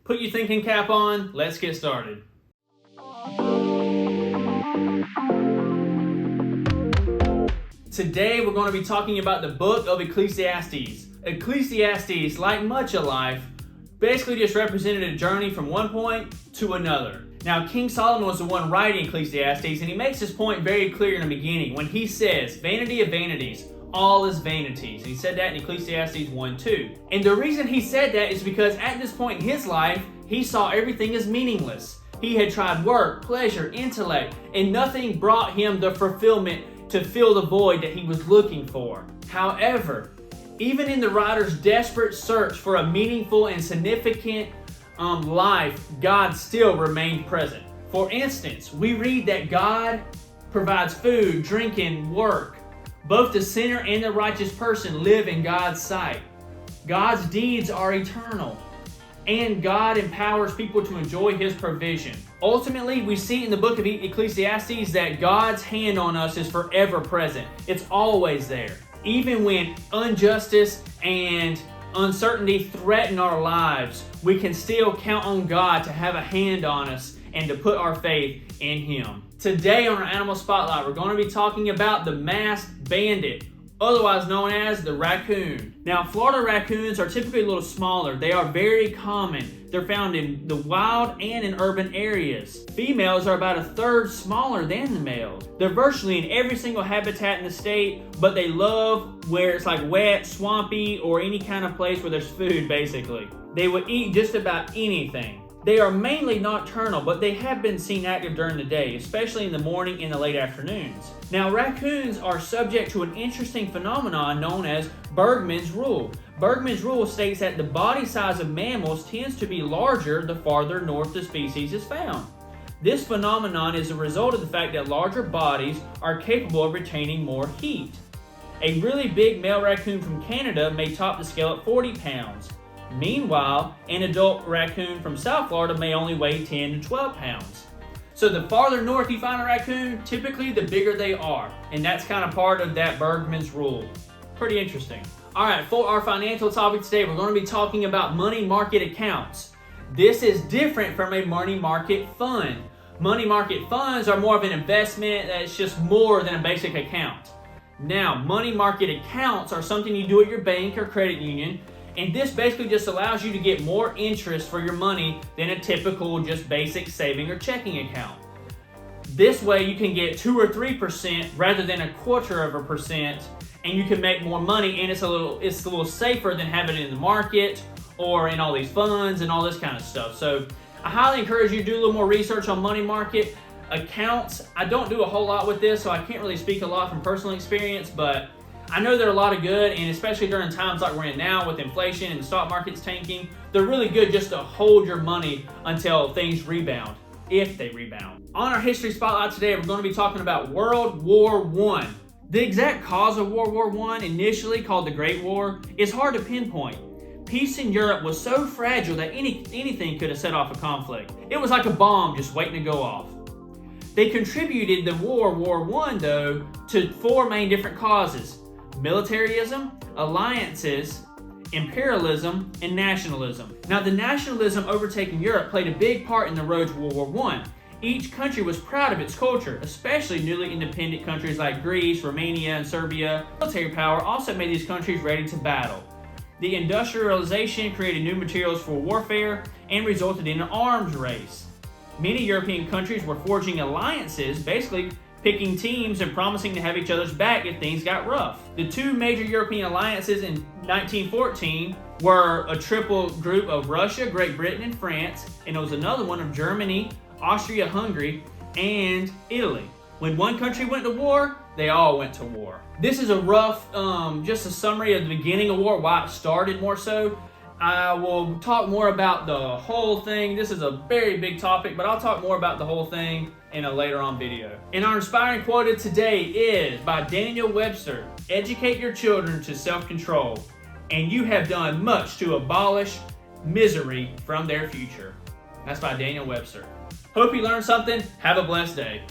Put your thinking cap on, let's get started. Today we're going to be talking about the book of Ecclesiastes. Ecclesiastes, like much of life, basically just represented a journey from one point to another. Now, King Solomon was the one writing Ecclesiastes, and he makes this point very clear in the beginning when he says, "Vanity of vanities, all is vanities." And he said that in Ecclesiastes 1:2. And the reason he said that is because at this point in his life, he saw everything as meaningless. He had tried work, pleasure, intellect, and nothing brought him the fulfillment to fill the void that he was looking for. However, even in the writer's desperate search for a meaningful and significant life, God still remained present. For instance, we read that God provides food, drinking, work. Both the sinner and the righteous person live in God's sight. God's deeds are eternal, and God empowers people to enjoy His provision. Ultimately, we see in the book of Ecclesiastes that God's hand on us is forever present. It's always there. Even when injustice and uncertainty threaten our lives, we can still count on God to have a hand on us and to put our faith in Him. Today on our Animal Spotlight, we're going to be talking about the masked bandit, otherwise known as the raccoon. Now, Florida raccoons are typically a little smaller. They are very common. They're found in the wild and in urban areas. Females are about a third smaller than the males. They're virtually in every single habitat in the state, but they love where it's like wet, swampy, or any kind of place where there's food, basically. They will eat just about anything. They are mainly nocturnal, but they have been seen active during the day, especially in the morning and the late afternoons. Now, raccoons are subject to an interesting phenomenon known as Bergmann's rule. Bergmann's rule states that the body size of mammals tends to be larger the farther north the species is found. This phenomenon is a result of the fact that larger bodies are capable of retaining more heat. A really big male raccoon from Canada may top the scale at 40 pounds. Meanwhile, an adult raccoon from South Florida may only weigh 10 to 12 pounds. So the farther north you find a raccoon, typically the bigger they are. And that's kind of part of that Bergmann's rule. Pretty interesting. Alright, for our financial topic today, we're going to be talking about money market accounts. This is different from a money market fund. Money market funds are more of an investment that's just more than a basic account. Now, money market accounts are something you do at your bank or credit union, and this basically just allows you to get more interest for your money than a typical just basic saving or checking account. This way you can get 2 or 3% rather than 0.25%, and you can make more money, and it's a little safer than having it in the market or in all these funds and all this kind of stuff. So I highly encourage you to do a little more research on money market accounts. I don't do a whole lot with this, so I can't really speak a lot from personal experience, but I know they're a lot of good, and especially during times like we're in now with inflation and the stock market's tanking, they're really good just to hold your money until things rebound, if they rebound. On our history spotlight today, we're going to be talking about World War I. The exact cause of World War I, initially called the Great War, is hard to pinpoint. Peace in Europe was so fragile that anything could have set off a conflict. It was like a bomb just waiting to go off. They contributed the World War I, though, to 4 main different causes: militarism, alliances, imperialism, and nationalism. Now, the nationalism overtaking Europe played a big part in the road to World War I. Each country was proud of its culture, especially newly independent countries like Greece, Romania, and Serbia. Military power also made these countries ready to battle. The industrialization created new materials for warfare and resulted in an arms race. Many European countries were forging alliances, basically picking teams and promising to have each other's back if things got rough. The 2 major European alliances in 1914 were a triple group of Russia, Great Britain, and France, and it was another one of Germany, Austria-Hungary, and Italy. When one country went to war, they all went to war. This is a rough, just a summary of the beginning of war, why it started more so. I will talk more about the whole thing. This is a very big topic, but I'll talk more about the whole thing in a later on video. And our inspiring quote of today is by Daniel Webster: "Educate your children to self-control, and you have done much to abolish misery from their future." That's by Daniel Webster. Hope you learned something. Have a blessed day.